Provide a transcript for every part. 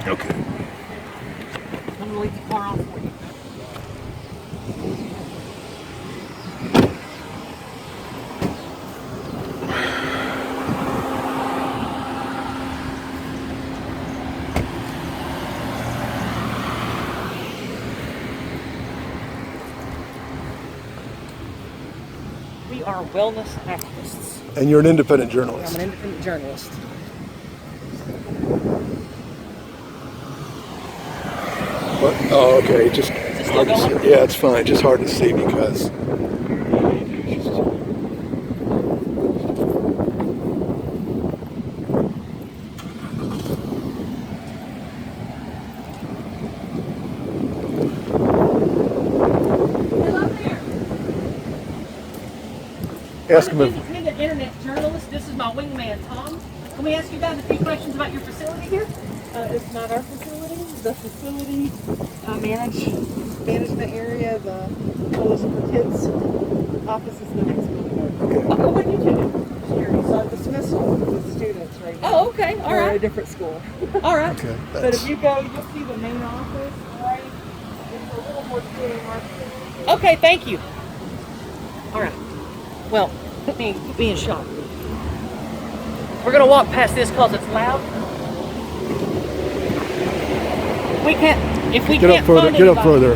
Okay. I'm gonna leave the car on for you. We are wellness activists. And you're an independent I'm journalist. an independent journalist. What? Oh, okay. Just still hard to see. going? Yeah, it's fine. Just hard to see because. Ask him I'm an if. independent internet journalist. This is my wingman, Tom. Can we ask you guys a few questions about your facility here? It's not our facility. The facility management area, the Coalition for Kids office is the next building. Oh, what do you do? So the dismissal with students right now. Oh, okay. All We're at a right. different school. All right. Okay. But if you go, you'll see the main office, right? It's a little more to our facility. Okay, thank you. All right. Well, put me in shot. We're gonna walk past this because it's loud. We can't. If we Get can't up further. find Get up anybody- further.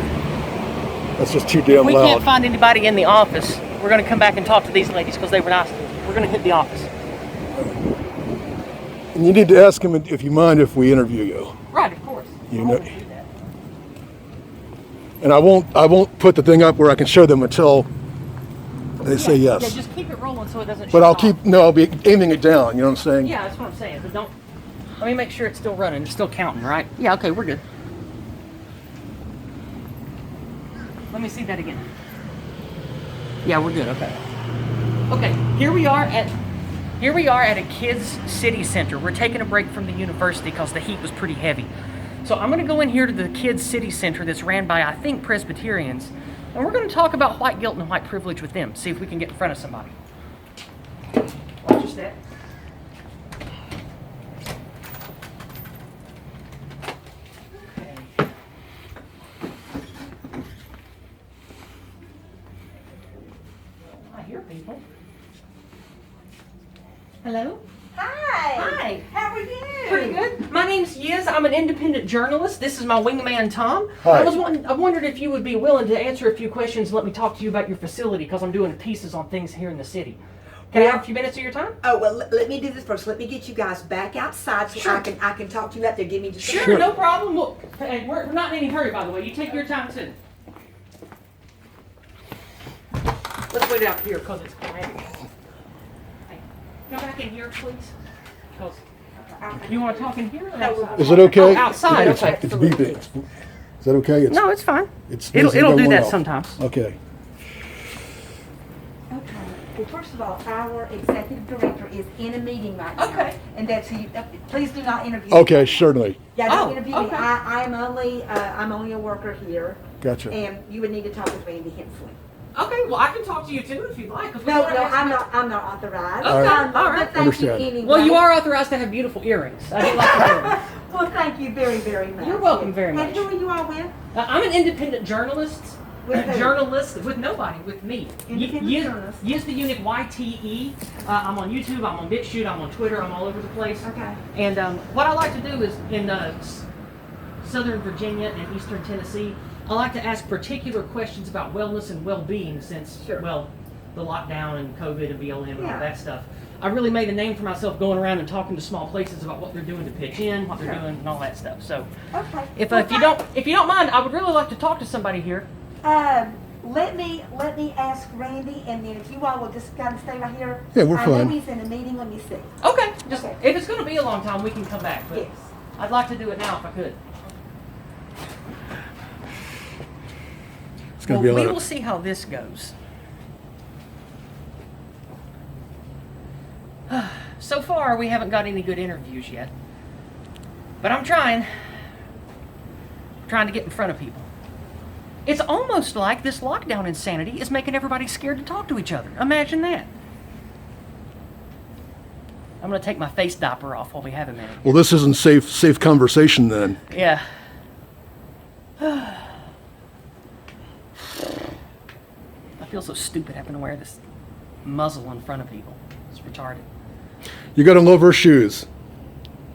That's just too damn We loud. can't find anybody in the office. We're gonna come back and talk to these ladies because they were nice to us. We're gonna hit the office. And you need to ask him if you mind if we interview you. Right, of course. You I know- always do that. And I won't put the thing up where I can show them until they say yes. Yeah, just keep it rolling so it doesn't. But shut I'll off. I'll be aiming it down. You know what I'm saying? Yeah, that's what I'm saying. But don't. Let me make sure it's still running. It's still counting, right? Yeah. Okay, we're good. Let me see that again. Yeah, we're good. Okay. Okay. Here we are at a kids' city center. We're taking a break from the university because the heat was pretty heavy. So I'm going to go in here to the kids' city center that's ran by, I think, Presbyterians, and we're going to talk about white guilt and white privilege with them. See if we can get in front of somebody. Watch your step. I hear people. Hello? Hi. Hi. How are you? Pretty good. My name's Yizz. I'm an independent journalist. This is my wingman, Tom. Hi. I wondered if you would be willing to answer a few questions and let me talk to you about your facility because I'm doing pieces on things here in the city. Can I have a few minutes of your time? Oh well, let me do this first. Let me get you guys back outside so Sure. I can talk to you out there. Give me just a Sure, minute. no problem. Look, hey, we're not in any hurry, by the way. You take your time, too. Let's wait out here because it's quiet. Hey, come back in here, please. 'Cause you want to talk in here or outside? Is it okay? Oh, outside, It's, okay. it's beeping. Is that okay? It's, No, it's fine. It's It'll do going that off. sometimes. Okay. Okay. Well, first of all, our executive director is in a meeting right now. Okay. And that's who. Please do not interview. Okay, certainly. Yeah, don't Oh, interview me. okay. I'm only a worker here, Gotcha. and you would need to talk with Randy Hensley. Okay, well, I can talk to you too if you'd like. 'cause we No, wanna no, ask I'm you- not. I'm not authorized. Okay, all right. But thank Understand. you anyway. Well, you are authorized to have beautiful earrings. I do like your earrings. Well, thank you very, very much. You're welcome very much. And who are you all with? I'm an independent journalist. With who? Journalist with nobody, with me. Independent journalist. Yizz the Eunuch, YTE. I'm on YouTube, I'm on BitChute, I'm on Twitter, I'm all over the place. Okay. And what I like to do is in Southern Virginia and Eastern Tennessee, I like to ask particular questions about wellness and well-being since, Sure. well, the lockdown and COVID and BLM and all Yeah. that stuff. I really made a name for myself going around and talking to small places about what they're doing to pitch in, what they're Sure. doing, and all that stuff. So, Okay. if Well, if you don't mind, I would really like to talk to somebody here. Let me ask Randy, and then if you all will just kind of stay right here. Yeah, we're I fine. know he's in a meeting. Let me see. Okay, just Okay. if it's going to be a long time, we can come back. But Yes. I'd like to do it now if I could. It's going to be a we lot will of. see how this goes. So far, we haven't got any good interviews yet. But I'm trying to get in front of people. It's almost like this lockdown insanity is making everybody scared to talk to each other. Imagine that. I'm gonna take my face diaper off while we have a minute. Well, this isn't safe conversation then. Yeah. I feel so stupid having to wear this muzzle in front of people. It's retarded. You got to love her shoes.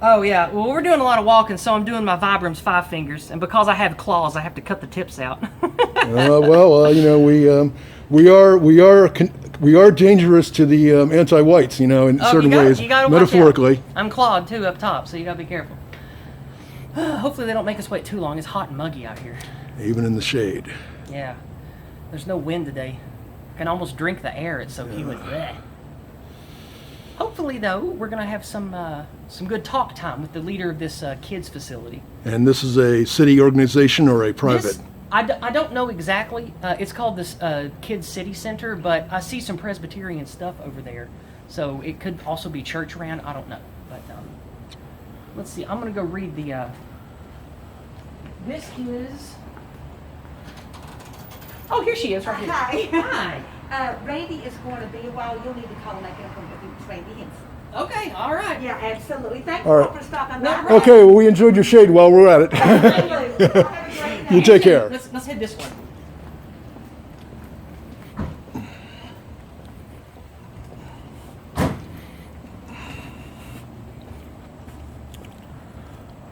Oh yeah, well we're doing a lot of walking, so I'm doing my Vibram's 5 fingers, and because I have claws, I have to cut the tips out. You know, we are dangerous to the anti-whites, you know, in certain ways, you gotta watch metaphorically. out. I'm clawed too up top, so you gotta be careful. Hopefully they don't make us wait too long. It's hot and muggy out here. Even in the shade. Yeah, there's no wind today. I can almost drink the air. It's so humid. Blech. Hopefully, though, we're gonna have some good talk time with the leader of this kids facility. And this is a city organization or a private? This, I don't know exactly. It's called this Kids City Center, but I see some Presbyterian stuff over there. So it could also be church ran. I don't know. But let's see. I'm going to go read the... this is... Oh, here she is right here. Hi. Hi. Randy is going to be a while. You'll need to call and make an appointment with Randy Hinson. Okay, all right. Yeah, absolutely. Thank All you right. for stopping No, by. Okay, well, we enjoyed your shade while we're at it. Absolutely. Have a great You night. take care. Let's hit this one.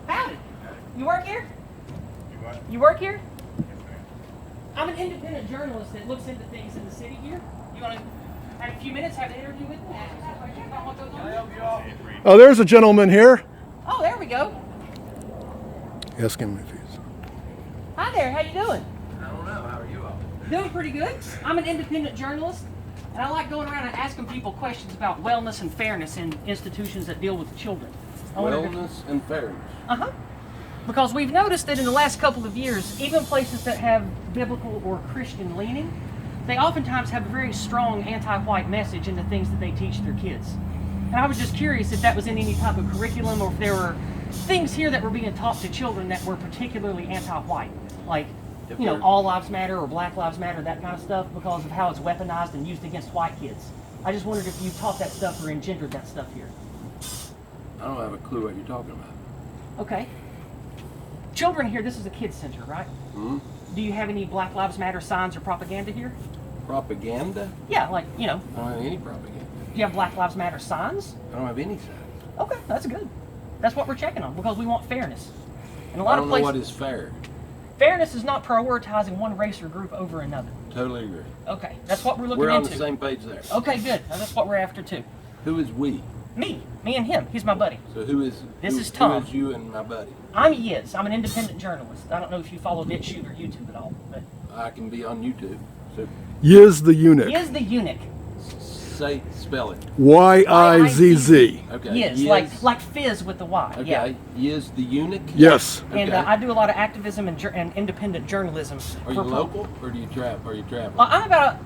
Howdy. You work here? You work here? I'm an independent journalist that looks into things in the city here. You want to have a few minutes, have an interview with me? Ask some questions about what goes on here? Oh, there's a gentleman here. Oh, there we go. Ask him if he's... Hi there, how you doing? I don't know, how are you all? Doing pretty good. I'm an independent journalist, and I like going around and asking people questions about wellness and fairness in institutions that deal with children. Wellness and fairness. Uh-huh. Because we've noticed that in the last couple of years, even places that have biblical or Christian leaning, they oftentimes have a very strong anti-white message in the things that they teach their kids. And I was just curious if that was in any type of curriculum or if there were things here that were being taught to children that were particularly anti-white. Like, you know, all lives matter or black lives matter, that kind of stuff, because of how it's weaponized and used against white kids. I just wondered if you taught that stuff or engendered that stuff here. I don't have a clue what you're talking about. Okay. Children here, this is a kids center, right? Hmm? Do you have any Black Lives Matter signs or propaganda here? Propaganda? Yeah, like, you know, I don't have any propaganda. do you have Black Lives Matter signs? I don't have any signs. Okay, that's good. That's what we're checking on because we want fairness. And a I lot don't of know places, what is fair. fairness is not prioritizing one race or group over another. Totally agree. Okay, that's what we're looking We're on into. the same page there. Okay, good. Now, that's what we're after too. Who is we? Me and him. He's my buddy. So who is This who, is Tom. Who is you and my buddy? I'm Yizz. I'm an independent journalist. I don't know if you follow BitChute or YouTube at all, but I can be on YouTube. So Yizz the Eunuch. Yizz the Eunuch. spell it. Y-I-Z-Z. Okay. Yizz, like fizz with the Y. Okay. Yeah. Yizz the Eunuch. Yes. And Okay. I do a lot of activism and independent journalism. Are you local or do you travel? Are you traveling? I'm about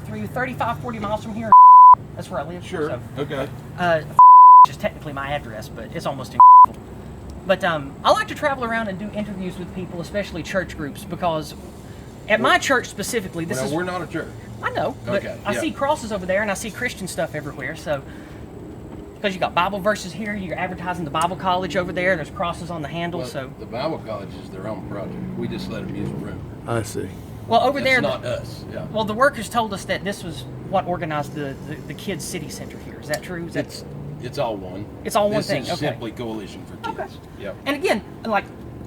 35, 40 miles from here. That's where I live. Sure. So, Okay. is technically my address, but it's almost in. But I like to travel around and do interviews with people, especially church groups, because at my church specifically, this Well, is. we're not a church. I know, but Okay, I yeah. see crosses over there, and I see Christian stuff everywhere. So, because you got Bible verses here, you're advertising the Bible college over there. There's crosses on the handle. Well, So, the Bible college is their own project. We just let them use a room. I see. well, over That's there, not us. Yeah. well, the workers told us that this was what organized the Kids City Center here. Is that true? Is that, It's all one. It's all one this thing, Is okay. simply Coalition for Kids. Okay. Yep. And again, like,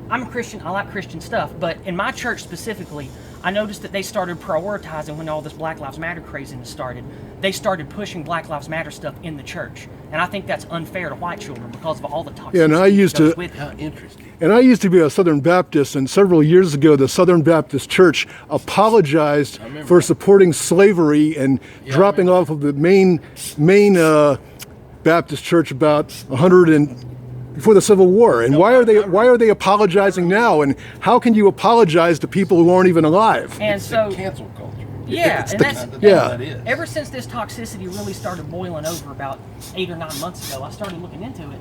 I'm a Christian, I like Christian stuff, but in my church specifically, I noticed that they started prioritizing when all this Black Lives Matter craziness started. They started pushing Black Lives Matter stuff in the church. And I think that's unfair to white children because of all the toxicity Yeah, and I used that goes to- with it. How interesting. And I used to be a Southern Baptist, and several years ago, the Southern Baptist Church apologized I remember for that. supporting slavery and Yeah, I dropping remember off of the main Baptist church about 100 and before the Civil War. And No, why I are they apologizing now? And how can you apologize to people who aren't even alive? And It's so, the cancel culture. yeah, It's and the- that's, yeah. That is. ever since this toxicity really started boiling over about 8 or 9 months ago, I started looking into it.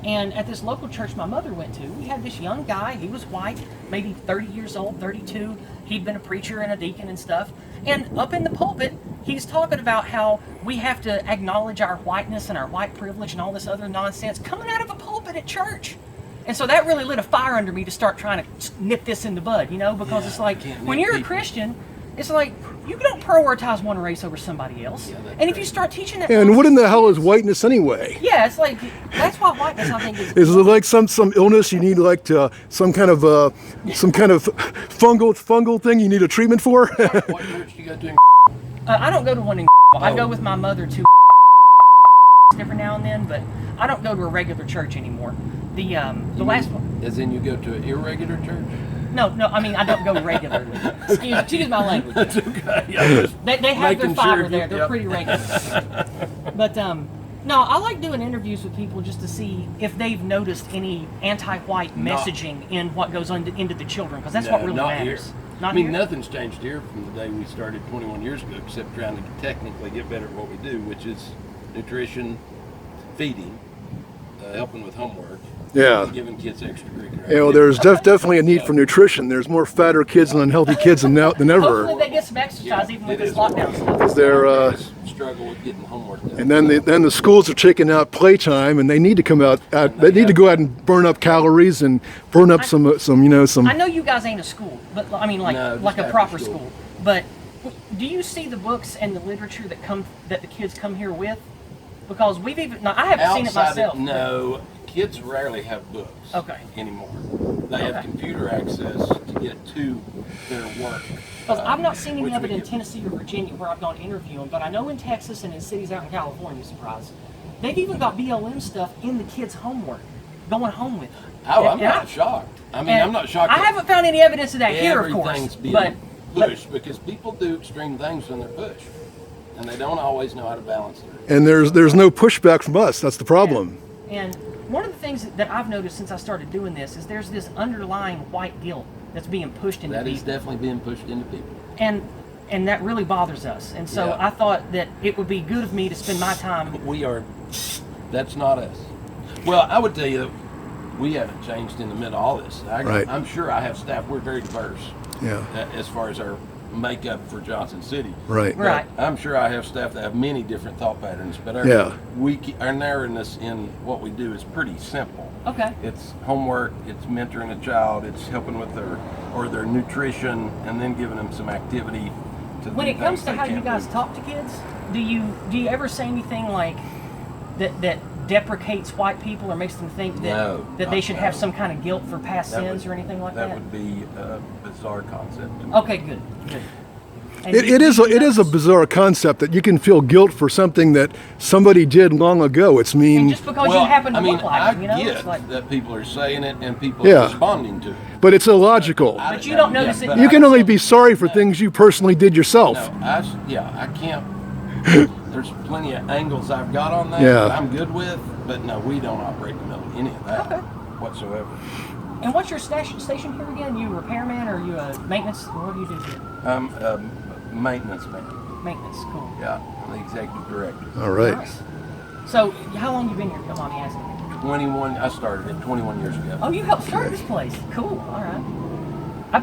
And at this local church my mother went to, we had this young guy. He was white, maybe 30 years old, 32. He'd been a preacher and a deacon and stuff. And up in the pulpit, he's talking about how we have to acknowledge our whiteness and our white privilege and all this other nonsense coming out of a pulpit at church. And so that really lit a fire under me to start trying to nip this in the bud, you know, because it's like, when you're a Christian, it's like, you don't prioritize one race over somebody else. And if you start teaching that... And what in the hell is whiteness anyway? Yeah, it's like, that's why whiteness, I think, is... Is it like some illness you need, like some kind of fungal thing you need a treatment for? What church do you go to? I don't go to one in... I go with my mother to every now and then, but I don't go to a regular church anymore. The last one... As in you go to an irregular church? No, I mean, I don't go regularly. Excuse my language. That's okay. Yeah, They have their fiber sure there. They're pretty regular. But, no, I like doing interviews with people just to see if they've noticed any anti-white messaging in what goes into the children, because that's what really not matters. Here. Not I mean, here? nothing's changed here from the day we started 21 years ago, except trying to technically get better at what we do, which is nutrition, feeding, helping with homework, Yeah. giving kids extracurricular. You know, there's definitely a need for nutrition. There's more fatter kids and unhealthy kids than ever. Hopefully they get some exercise even with this lockdown stuff. They're, struggle with getting homework done. and then the schools are taking out playtime, and they need to come out. They need to go out and burn up calories and burn up some. I know you guys ain't a school, but I mean, No, just like a after proper school. school. But do you see the books and the literature that the kids come here with? Because we've even I haven't seen it myself. No, kids rarely have books anymore. They have computer access to get to their work. Because I've not seen any which of we it in give. Tennessee or Virginia where I've gone interview them, but I know in Texas and in cities out in California, surprise, they've even got BLM stuff in the kids' homework, going home with them. Oh, I'm And not shocked. I mean, I'm not shocked. I haven't found any evidence of that here, of course. Everything's being But pushed because people do extreme things when they're pushed, and they don't always know how to balance it. And there's no pushback from us. That's the problem. And one of the things that I've noticed since I started doing this is there's this underlying white guilt that's being pushed into That people. is definitely being pushed into people. And that really bothers us. And so Yeah. I thought that it would be good of me to spend my time. That's not us. Well, I would tell you that we haven't changed in the middle of all this. Right. I'm sure I have staff, we're very diverse Yeah. as far as our makeup for Johnson City. Right. But Right. I'm sure I have staff that have many different thought patterns, but our narrowness in what we do is pretty simple. Okay. It's homework, it's mentoring a child, it's helping with their nutrition, and then giving them some activity. When it comes to how you guys talk to kids, do you ever say anything like that deprecates white people or makes them think that they should have some kind of guilt for past sins or anything like that? That would be a bizarre concept. Okay, good. And It is a bizarre concept that you can feel guilt for something that somebody did long ago. It's And just because you happen to look like them, you know? I It's get like, that people are saying it and people are responding to it. but it's illogical. But you don't notice it. You can only be sorry for things you personally did yourself. No, I can't. There's plenty of angles I've got on that Yeah. that I'm good with, but no, we don't operate in the middle of any of that Okay. whatsoever. And what's your station here again? You a repairman or you a maintenance? What do you do here? I'm a maintenance man. Maintenance, cool. Yeah, I'm the executive director. All right. Nice. So, how long you been here? Come on, me asking. 21. I started it 21 years ago. Oh, you helped start this place. Cool. All right. I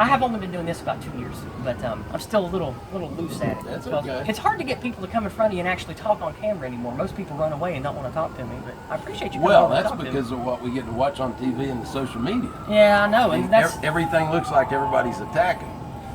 have only been doing this about 2 years, but I'm still a little loose at it. That's Because okay. It's hard to get people to come in front of you and actually talk on camera anymore. Most people run away and don't want to talk to me, but I appreciate you coming Well, over and that's talking to because me. of what we get to watch on TV and the social media. Yeah, I know, and that's Everything looks like everybody's attacking,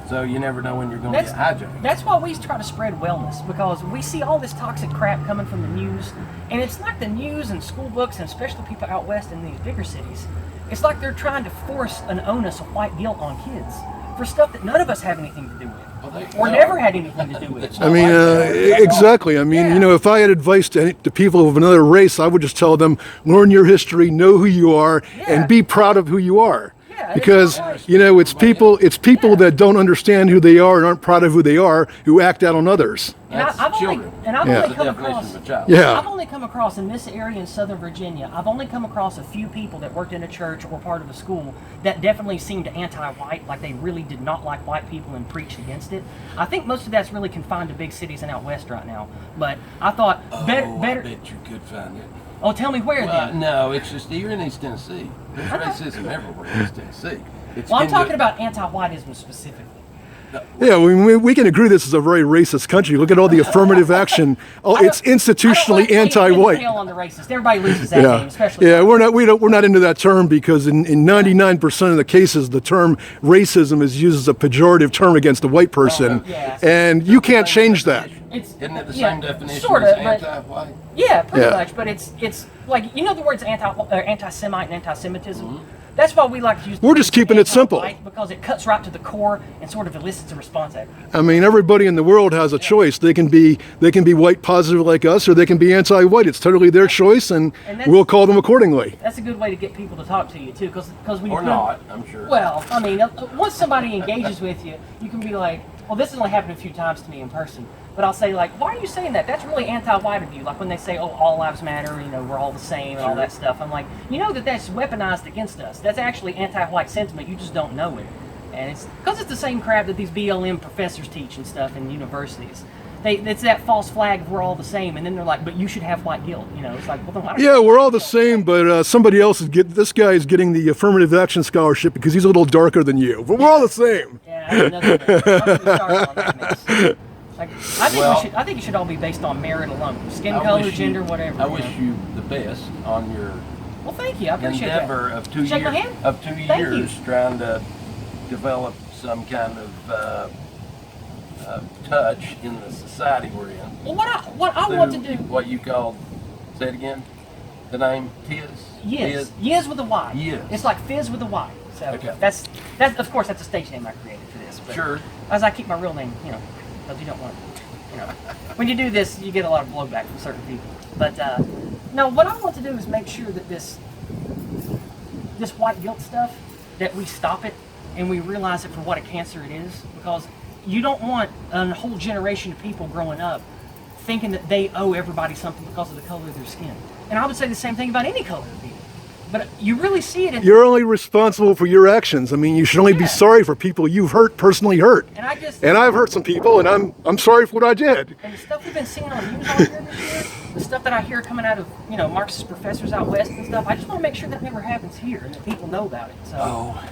so you never know when you're going to get hijacked. That's why we try to spread wellness, because we see all this toxic crap coming from the news, and it's like the news and school books, and especially people out west in these bigger cities, it's like they're trying to force an onus of white guilt on kids for stuff that none of us have anything to do with, or never had anything to do with. I mean, exactly. I mean, if I had advice to people of another race, I would just tell them, learn your history, know who you are, and be proud of who you are. Yeah, Because, it's people that don't understand who they are and aren't proud of who they are who act out on others. And That's I've children. only That's the come definition across. of a child. Yeah. I've only come across in this area in Southern Virginia. I've only come across a few people that worked in a church or part of a school that definitely seemed anti-white, like they really did not like white people and preached against it. I think most of that's really confined to big cities and out west right now. But I thought better. I bet you could find it. Oh, tell me where then. No, it's just you're in East Tennessee. There's racism everywhere in East Tennessee. Well, I'm talking about anti-whiteism specifically. Yeah, we can agree this is a very racist country. Look at all the affirmative action. Oh, it's institutionally anti-white. On the racist. Everybody loses that name, especially. Yeah, we're not into that term because in 99% of the cases, the term racism is used as a pejorative term against a white person, Yeah. and you can't change that. Isn't it the same definition sorta, as but- anti-white? Yeah, pretty Yeah. much. But it's like, you know the words anti-Semite and anti-Semitism? That's why we like to use the We're just term keeping it simple. anti-white, because it cuts right to the core and sort of elicits a response at it. I mean, everybody in the world has a choice. They can be white positive like us, or they can be anti-white. It's totally their choice, and that's- we'll call them accordingly. That's a good way to get people to talk to you too, because when you Or put not, I'm sure. Well, I mean, once somebody engages with you, you can be like, well, this has only happened a few times to me in person, but I'll say like, why are you saying that? That's really anti-white of you. Like when they say, oh, all lives matter, you know, we're all the same and all that stuff. I'm like, you know that's weaponized against us. That's actually anti-white sentiment. You just don't know it. And it's because it's the same crap that these BLM professors teach and stuff in universities. It's that false flag of we're all the same, and then they're like, but you should have white guilt. You know, it's like, well, then why don't Yeah, we're all the same, but somebody else this guy is getting the affirmative action scholarship because he's a little darker than you. But we're all the same. Yeah, I have nothing to- I'm gonna start on that mess. Like, Well- I think it should all be based on merit alone. Skin I color, wish you- gender, whatever. I you wish know. you the best on your Well, thank you. I appreciate endeavor that. of 2 Shake my years. hand? Of 2 Thank years, you. trying to develop some kind of touch in the society we're in. Well, what I want to Through do. what you call, say it again, the name Tiz? Yizz. Yizz with a Y. Yizz. It's like fizz with a Y. So Okay. that's of course that's a stage name I created for this. But Sure. As I keep my real name, you know, because you don't want, you know, when you do this, you get a lot of blowback from certain people. But no, what I want to do is make sure that this white guilt stuff, that we stop it and we realize it for what a cancer it is, because you don't want a whole generation of people growing up thinking that they owe everybody something because of the color of their skin. And I would say the same thing about any color of people. But you really see it in... You're only responsible for your actions. I mean, you should only be Yeah. sorry for people you've personally hurt. And I just... And I've hurt some people, and I'm sorry for what I did. And the stuff we've been seeing on news all year this year, the stuff that I hear coming out of, you know, Marxist professors out west and stuff, I just want to make sure that never happens here and that people know about it. So, Oh,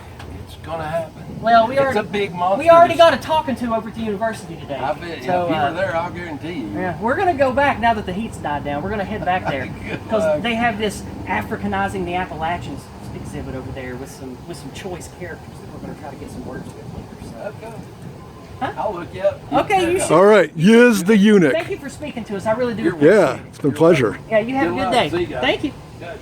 it's gonna happen. well, It's a big monster. we already got a talking to over at the university today. I bet So, if you were there, I'll guarantee you. yeah, we're gonna go back now that the heat's died down. We're gonna head back there Good because luck. they have this Africanizing the Appalachians exhibit over there with some choice characters that we're gonna try to get some words with later. So. Okay. Huh? I'll look you up. Okay, you check should. All right, Yizz the Eunuch. Thank you for speaking to us. I really do. You're appreciate Yeah, it. it's been a pleasure. Yeah, you have Good a good luck. day. See you guys. Thank you. Good.